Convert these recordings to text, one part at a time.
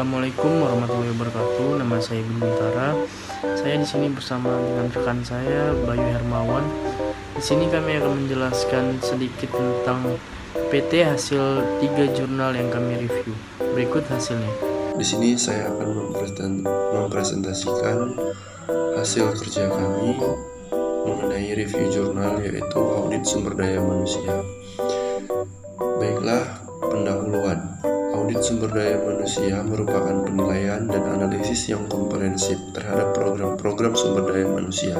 Assalamualaikum warahmatullahi wabarakatuh. Nama saya Bintara. Saya di sini bersama dengan rekan saya Bayu Hermawan. Di sini kami akan menjelaskan sedikit tentang PT hasil 3 jurnal yang kami review. Berikut hasilnya. Di sini saya akan mempresentasikan hasil kerja kami mengenai review jurnal, yaitu audit sumber daya manusia. Baiklah, pendahuluan. Audit sumber daya manusia merupakan penilaian dan analisis yang komprehensif terhadap program-program sumber daya manusia.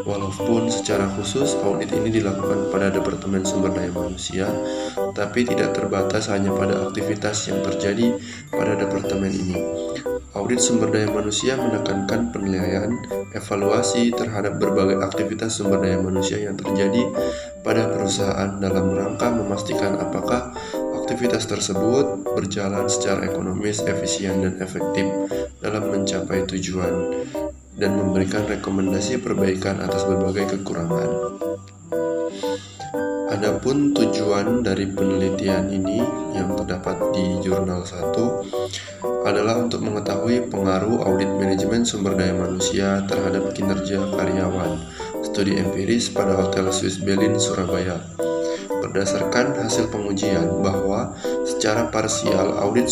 Walaupun secara khusus audit ini dilakukan pada Departemen Sumber Daya Manusia, tapi tidak terbatas hanya pada aktivitas yang terjadi pada departemen ini. Audit sumber daya manusia menekankan penilaian, evaluasi terhadap berbagai aktivitas sumber daya manusia yang terjadi pada perusahaan dalam rangka memastikan apakah aktivitas tersebut berjalan secara ekonomis, efisien, dan efektif dalam mencapai tujuan dan memberikan rekomendasi perbaikan atas berbagai kekurangan. Adapun tujuan dari penelitian ini yang terdapat di jurnal 1 adalah untuk mengetahui pengaruh audit manajemen sumber daya manusia terhadap kinerja karyawan. Studi empiris pada Hotel Swiss Berlin, Surabaya. Berdasarkan hasil pengujian bahwa secara parsial audit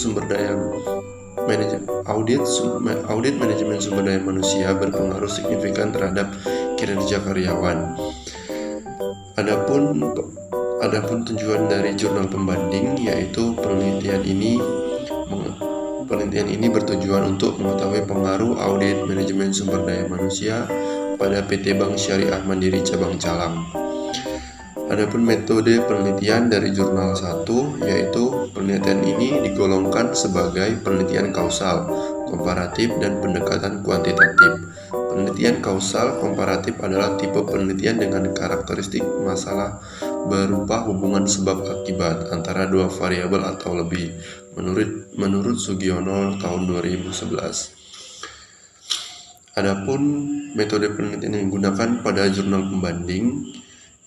manajemen sumber daya manusia berpengaruh signifikan terhadap kinerja karyawan. Adapun tujuan dari jurnal pembanding, yaitu penelitian ini bertujuan untuk mengetahui pengaruh audit manajemen sumber daya manusia pada PT Bank Syariah Mandiri Cabang Calang. Adapun metode penelitian dari jurnal 1, yaitu penelitian ini digolongkan sebagai penelitian kausal, komparatif, dan pendekatan kuantitatif. Penelitian kausal komparatif adalah tipe penelitian dengan karakteristik masalah berupa hubungan sebab akibat antara dua variabel atau lebih, menurut Sugiono tahun 2011. Adapun metode penelitian yang digunakan pada jurnal pembanding,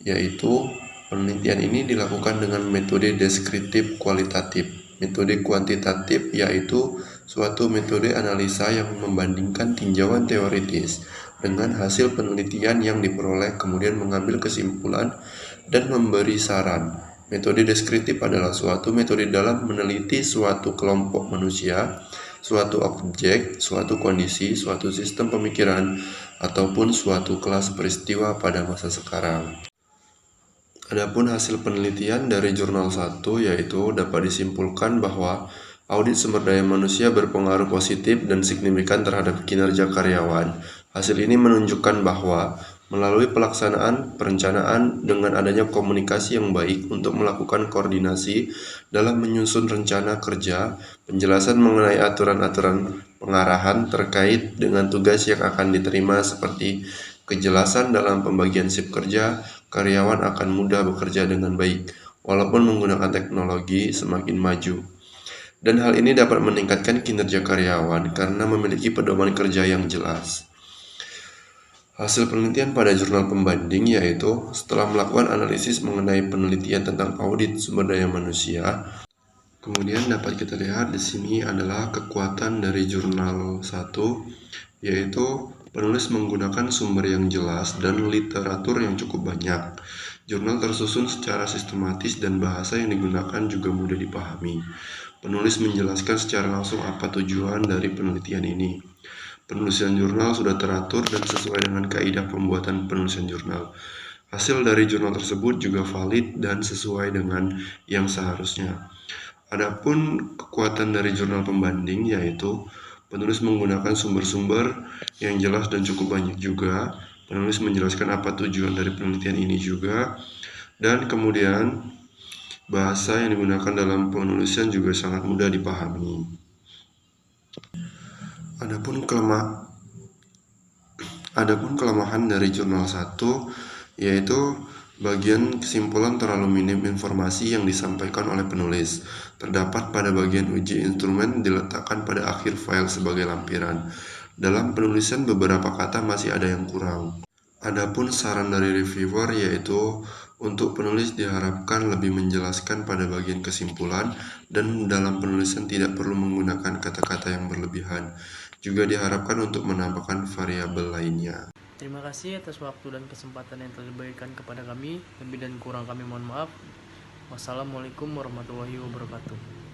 yaitu penelitian ini dilakukan dengan metode deskriptif kualitatif. Metode kuantitatif yaitu suatu metode analisa yang membandingkan tinjauan teoritis dengan hasil penelitian yang diperoleh, kemudian mengambil kesimpulan dan memberi saran. Metode deskriptif adalah suatu metode dalam meneliti suatu kelompok manusia, suatu objek, suatu kondisi, suatu sistem pemikiran, ataupun suatu kelas peristiwa pada masa sekarang. Adapun hasil penelitian dari jurnal 1, yaitu dapat disimpulkan bahwa audit sumber daya manusia berpengaruh positif dan signifikan terhadap kinerja karyawan. Hasil ini menunjukkan bahwa melalui pelaksanaan perencanaan dengan adanya komunikasi yang baik untuk melakukan koordinasi dalam menyusun rencana kerja, penjelasan mengenai aturan-aturan pengarahan terkait dengan tugas yang akan diterima seperti kejelasan dalam pembagian shift kerja, karyawan akan mudah bekerja dengan baik, walaupun menggunakan teknologi semakin maju. Dan hal ini dapat meningkatkan kinerja karyawan karena memiliki pedoman kerja yang jelas. Hasil penelitian pada jurnal pembanding, yaitu setelah melakukan analisis mengenai penelitian tentang audit sumber daya manusia, kemudian dapat kita lihat di sini adalah kekuatan dari jurnal 1, yaitu penulis menggunakan sumber yang jelas dan literatur yang cukup banyak. Jurnal tersusun secara sistematis dan bahasa yang digunakan juga mudah dipahami. Penulis menjelaskan secara langsung apa tujuan dari penelitian ini. Penulisan jurnal sudah teratur dan sesuai dengan kaidah pembuatan penulisan jurnal. Hasil dari jurnal tersebut juga valid dan sesuai dengan yang seharusnya. Adapun kekuatan dari jurnal pembanding, yaitu penulis menggunakan sumber-sumber yang jelas dan cukup banyak juga. Penulis menjelaskan apa tujuan dari penelitian ini juga. Dan kemudian bahasa yang digunakan dalam penulisan juga sangat mudah dipahami. Adapun kelemahan dari jurnal 1, yaitu bagian kesimpulan terlalu minim informasi yang disampaikan oleh penulis. Terdapat pada bagian uji instrumen diletakkan pada akhir file sebagai lampiran. Dalam penulisan beberapa kata masih ada yang kurang. Adapun saran dari reviewer, yaitu Untuk penulis diharapkan lebih menjelaskan pada bagian kesimpulan dan dalam penulisan tidak perlu menggunakan kata-kata yang berlebihan. Juga diharapkan untuk menambahkan variabel lainnya. Terima kasih atas waktu dan kesempatan yang telah diberikan kepada kami. Lebih dan kurang kami mohon maaf. Wassalamualaikum warahmatullahi wabarakatuh.